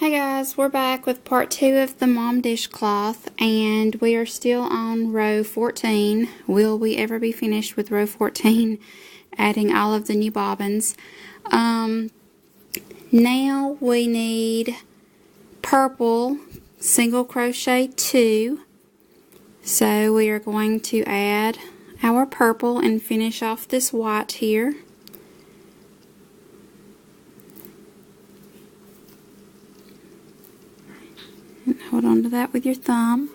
Hey guys, we're back with part 2 of the mom dishcloth, and we are still on row 14. Will we ever be finished with row 14, adding all of the new bobbins? Now we need purple single crochet 2. So we are going to add our purple and finish off this white here. And hold on to that with your thumb.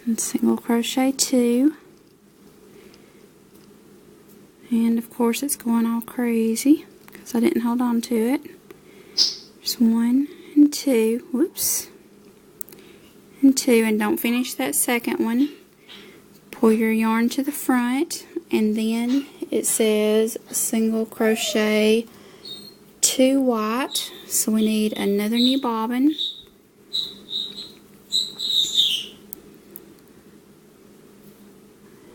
And single crochet 2. And of course it's going all crazy because I didn't hold on to it. There's 1 and 2. Whoops. And 2, and don't finish that second one. Pull your yarn to the front, and then it says single crochet 2 white, so we need another new bobbin.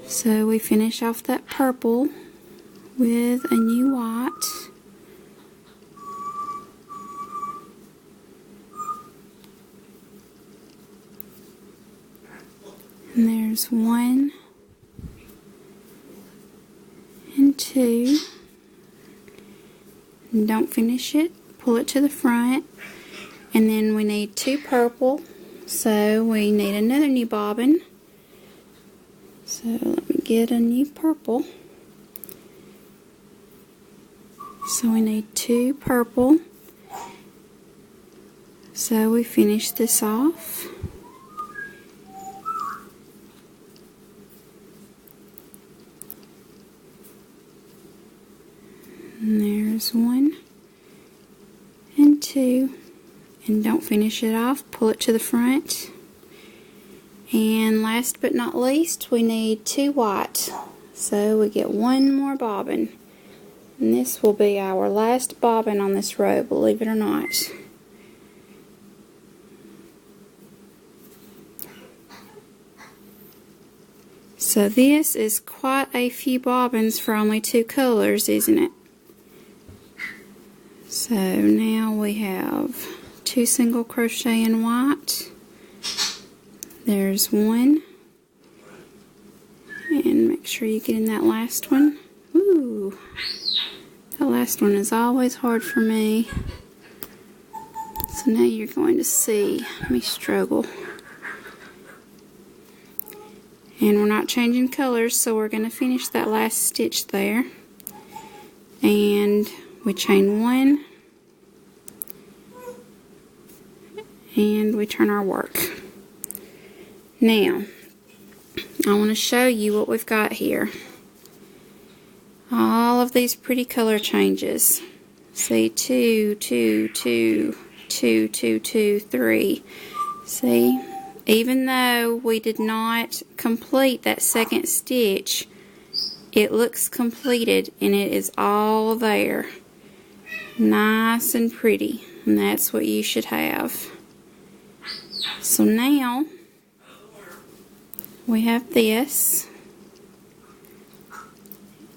So we finish off that purple with a new white. And there's 1 and 2. And don't finish it, pull it to the front, and then we need 2 purple, so we need another new bobbin. So let me get a new purple. So we need 2 purple, so we finish this off. And there's 1 and 2, and don't finish it off, pull it to the front. And last but not least, we need 2 white, so we get 1 more bobbin, and this will be our last bobbin on this row, believe it or not. So this is quite a few bobbins for only 2 colors, isn't it? So now we have 2 single crochet in white. There's 1. And make sure you get in that last one. Ooh, that last one is always hard for me. So now you're going to see me struggle. And we're not changing colors, so we're going to finish that last stitch there. And we chain 1, and we turn our work. Now, I want to show you what we've got here. All of these pretty color changes. See, 2, 2, 2, 2, 2, 2, 3. See, even though we did not complete that second stitch, it looks completed and it is all there. Nice and pretty, and that's what you should have. So now we have this,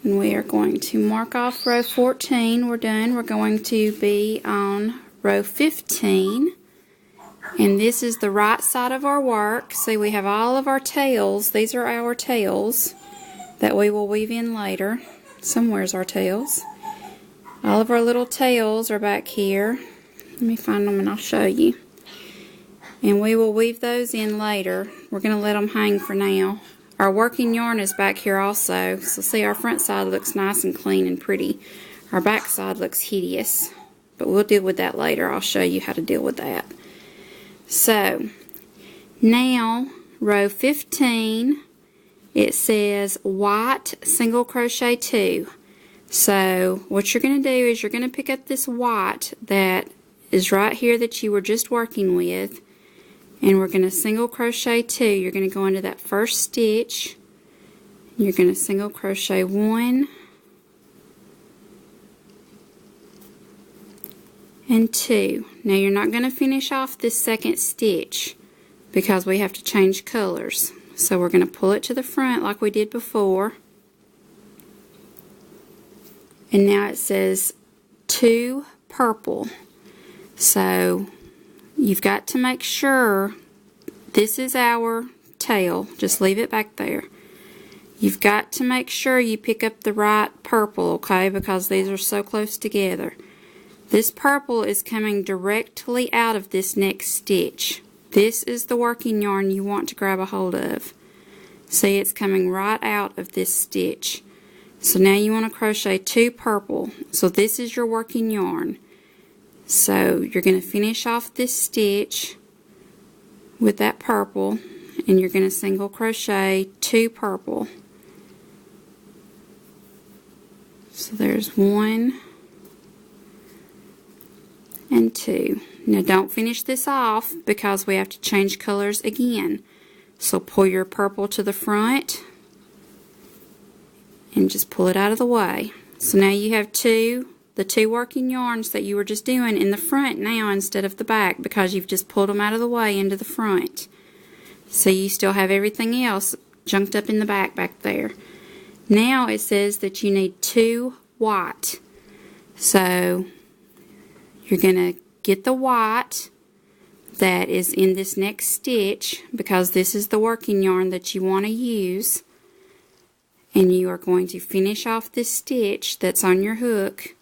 and we are going to mark off row 14. We're done. We're going to be on row 15, and this is the right side of our work. See, we have all of our tails. These are our tails that we will weave in later. Somewhere's our tails. All of our little tails are back here. Let me find them and I'll show you. And we will weave those in later. We're going to let them hang for now. Our working yarn is back here also. So see, our front side looks nice and clean and pretty. Our back side looks hideous. But we'll deal with that later. I'll show you how to deal with that. So, now, row 15, it says white single crochet 2. So what you're going to do is you're going to pick up this white that is right here that you were just working with, and we're going to single crochet 2. You're going to go into that first stitch, you're going to single crochet 1 and 2. Now you're not going to finish off this second stitch because we have to change colors. So we're going to pull it to the front like we did before. And now it says 2 purple. So you've got to make sure this is our tail. Just leave it back there. You've got to make sure you pick up the right purple, okay, because these are so close together. This purple is coming directly out of this next stitch. This is the working yarn you want to grab a hold of. See, it's coming right out of this stitch. So now you want to crochet 2 purple. So this is your working yarn. So you're going to finish off this stitch with that purple, and you're going to single crochet 2 purple. So there's 1 and 2. Now don't finish this off because we have to change colors again. So pull your purple to the front and just pull it out of the way. So now you have the 2 working yarns that you were just doing in the front now instead of the back, because you've just pulled them out of the way into the front. So you still have everything else junked up in the back there. Now it says that you need 2 white. So you're going to get the white that is in this next stitch, because this is the working yarn that you want to use. And you are going to finish off this stitch that's on your hook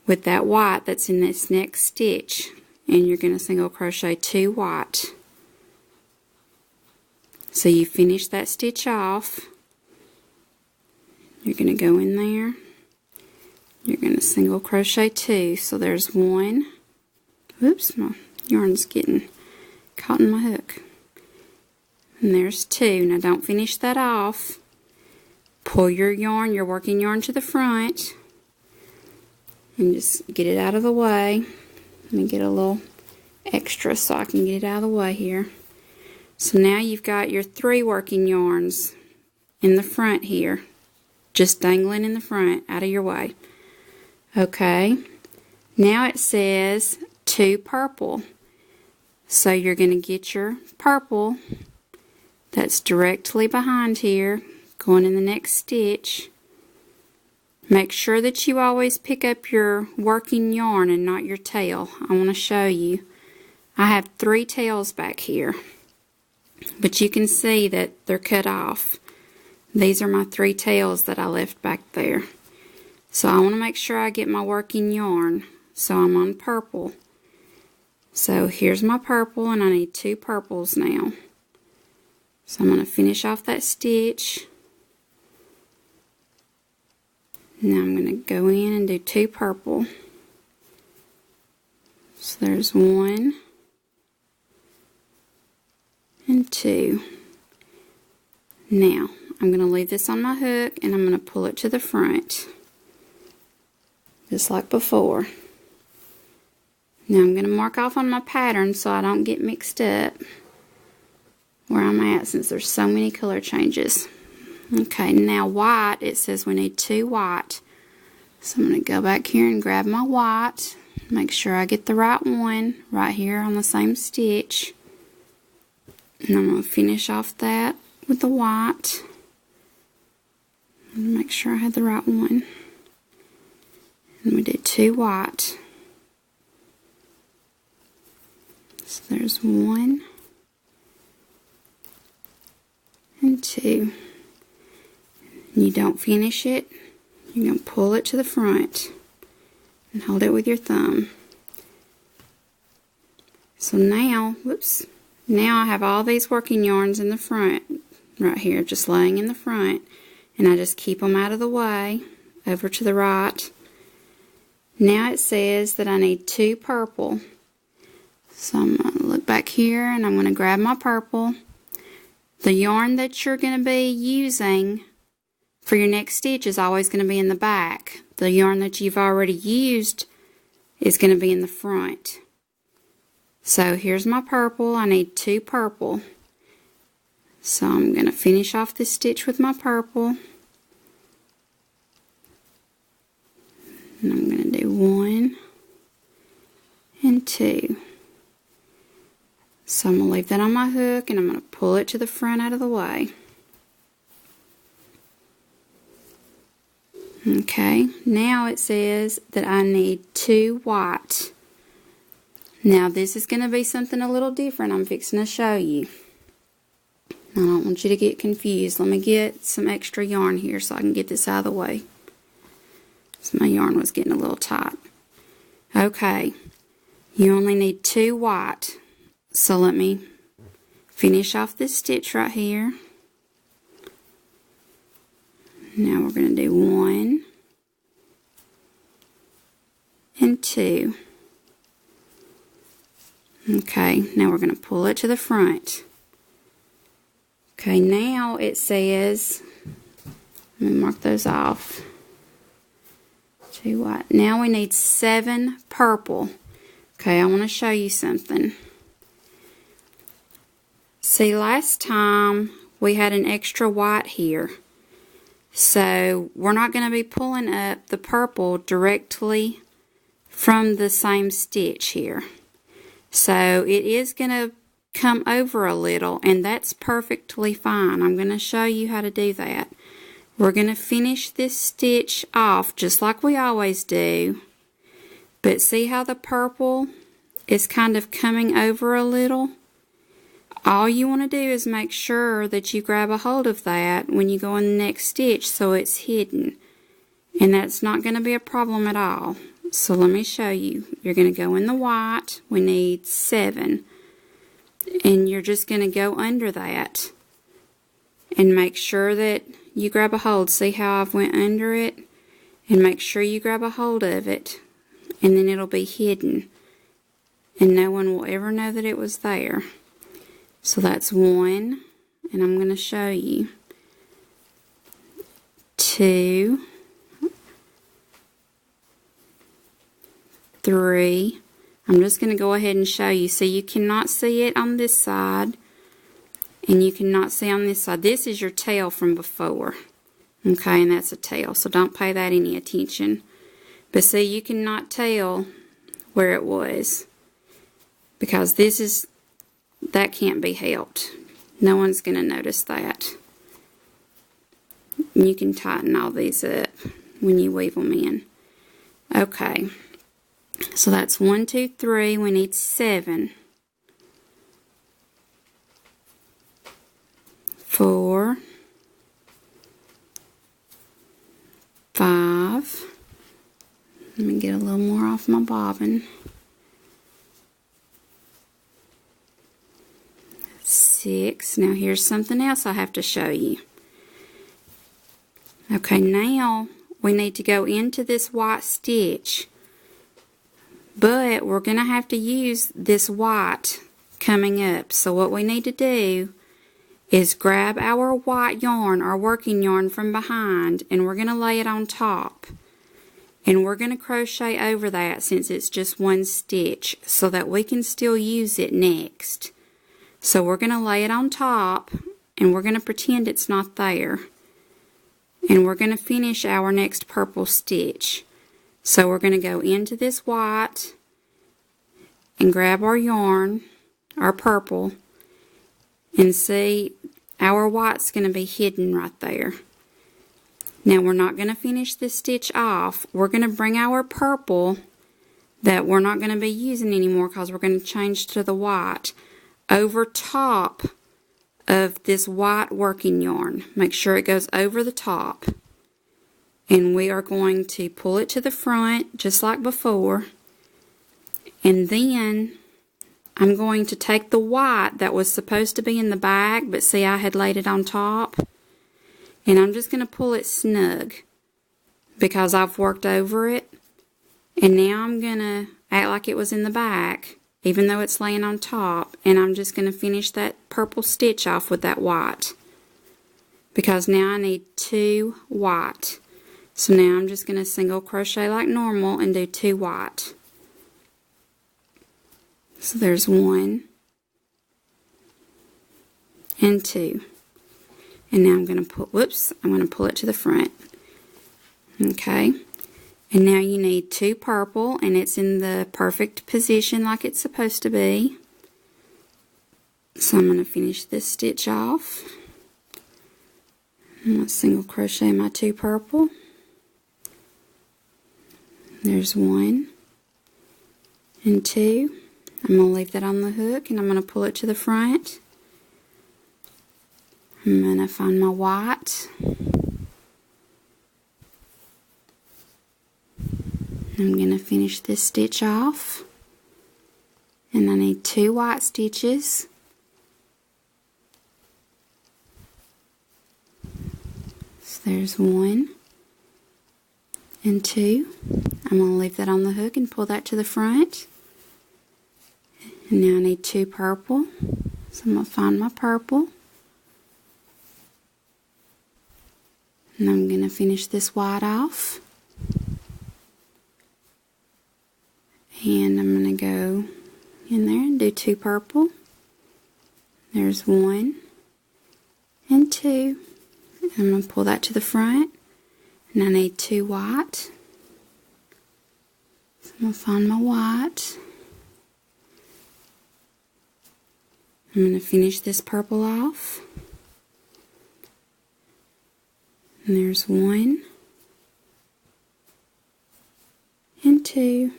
with that white that's in this next stitch, and you're going to single crochet 2 white. So you finish that stitch off. You're going to go in there. You're going to single crochet 2. So there's 1. Oops, my yarn's getting caught in my hook. And there's 2. Now don't finish that off. Pull your yarn, your working yarn, to the front and just get it out of the way. Let me get a little extra so I can get it out of the way here. So now you've got your 3 working yarns in the front here, just dangling in the front, out of your way. Okay, now it says 2 purple. So you're going to get your purple that's directly behind here, going in the next stitch. Make sure that you always pick up your working yarn and not your tail. I want to show you. I have 3 tails back here, but you can see that they're cut off. These are my 3 tails that I left back there. So I want to make sure I get my working yarn. So I'm on purple. So here's my purple, and I need 2 purples now. So I'm going to finish off that stitch. Now I'm going to go in and do 2 purple. So there's 1 and 2. Now I'm going to leave this on my hook, and I'm going to pull it to the front, just like before. Now I'm going to mark off on my pattern so I don't get mixed up where I'm at, since there's so many color changes. Okay, now white, it says we need 2 white. So I'm going to go back here and grab my white. Make sure I get the right one right here on the same stitch. And I'm going to finish off that with the white. And make sure I had the right one. And we did 2 white. So there's 1 and 2. You don't finish it, you're going to pull it to the front and hold it with your thumb. So now, whoops, now I have all these working yarns in the front, right here, just laying in the front, and I just keep them out of the way, over to the right. Now it says that I need 2 purple. So I'm going to look back here, and I'm going to grab my purple. The yarn that you're going to be using for your next stitch is always going to be in the back. The yarn that you've already used is going to be in the front. So here's my purple. I need 2 purple. So I'm going to finish off this stitch with my purple. And I'm going to do 1 and 2. So I'm going to leave that on my hook, and I'm going to pull it to the front out of the way. Okay, now it says that I need 2 white. Now this is going to be something a little different I'm fixing to show you. I don't want you to get confused. Let me get some extra yarn here so I can get this out of the way. So my yarn was getting a little tight. Okay, you only need 2 white. So let me finish off this stitch right here. Now we're going to do 1 and 2. Okay, now we're going to pull it to the front. Okay, now it says, let me mark those off. 2 white. Now we need 7 purple. Okay, I want to show you something. See, last time we had an extra white here. So we're not going to be pulling up the purple directly from the same stitch here. So it is going to come over a little, and that's perfectly fine. I'm going to show you how to do that. We're going to finish this stitch off just like we always do. But see how the purple is kind of coming over a little? All you want to do is make sure that you grab a hold of that when you go in the next stitch so it's hidden. And that's not going to be a problem at all. So let me show you. You're going to go in the white. We need 7. And you're just going to go under that. And make sure that you grab a hold. See how I've went under it? And make sure you grab a hold of it. And then it'll be hidden. And no one will ever know that it was there. So that's 1, and I'm going to show you. 2, 3. I'm just going to go ahead and show you. So you cannot see it on this side, and you cannot see on this side. This is your tail from before. Okay, and that's a tail, so don't pay that any attention. But see, you cannot tell where it was, because that can't be helped. No one's going to notice that. And you can tighten all these up when you weave them in. Okay. So that's 1, 2, 3. We need 7. 4. 5. Let me get a little more off my bobbin. 6. Now here's something else I have to show you. Okay, now we need to go into this white stitch, but we're going to have to use this white coming up. So what we need to do is grab our white yarn, our working yarn from behind, and we're going to lay it on top. And we're going to crochet over that since it's just 1 stitch so that we can still use it next. So we're going to lay it on top, and we're going to pretend it's not there. And we're going to finish our next purple stitch. So we're going to go into this white and grab our yarn, our purple, and see our white's going to be hidden right there. Now we're not going to finish this stitch off. We're going to bring our purple that we're not going to be using anymore because we're going to change to the white over top of this white working yarn. Make sure it goes over the top. And we are going to pull it to the front just like before. And then I'm going to take the white that was supposed to be in the bag, but see I had laid it on top. And I'm just going to pull it snug because I've worked over it. And now I'm going to act like it was in the back, even though it's laying on top, and I'm just going to finish that purple stitch off with that white, because now I need 2 white. So now I'm just going to single crochet like normal and do 2 white. So there's 1 and 2, and now I'm going to pull it to the front. Okay. And now you need 2 purple, and it's in the perfect position like it's supposed to be. So I'm going to finish this stitch off. I'm going to single crochet my 2 purple. There's 1 and 2. I'm going to leave that on the hook and I'm going to pull it to the front. I'm going to find my white. I'm going to finish this stitch off. And I need 2 white stitches. So there's 1 and 2. I'm going to leave that on the hook and pull that to the front. And now I need 2 purple. So I'm going to find my purple. And I'm going to finish this white off. And I'm going to go in there and do 2 purple. There's 1 and 2. I'm going to pull that to the front. And I need 2 white. So I'm going to find my white. I'm going to finish this purple off. And there's 1 and 2.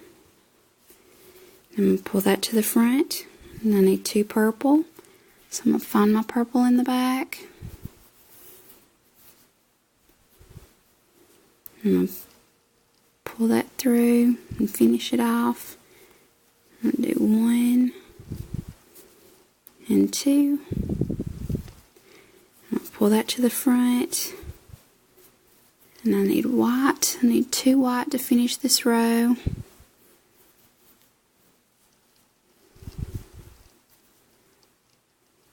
I'm going to pull that to the front. And I need 2 purple. So I'm going to find my purple in the back. I'm going to pull that through and finish it off. I'm going to do 1 and 2. I'm going to pull that to the front. And I need white. I need 2 white to finish this row.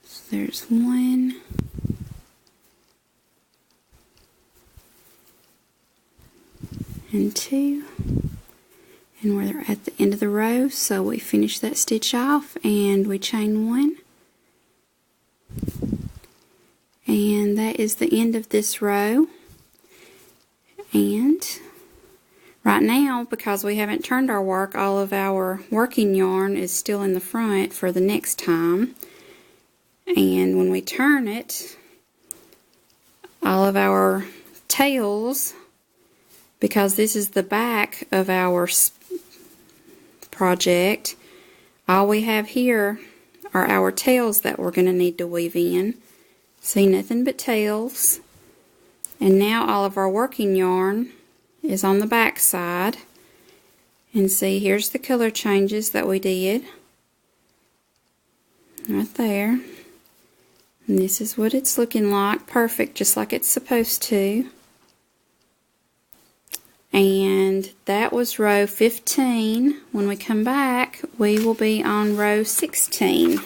So there's 1. And 2. And we're at the end of the row, so we finish that stitch off and we chain 1. And that is the end of this row. And right now, because we haven't turned our work, all of our working yarn is still in the front for the next time. And when we turn it, all of our tails, because this is the back of our project, all we have here are our tails that we're going to need to weave in. See, nothing but tails. And now all of our working yarn is on the back side. And see, here's the color changes that we did. Right there. And this is what it's looking like. Perfect, just like it's supposed to. And that was row 15. When we come back, we will be on row 16.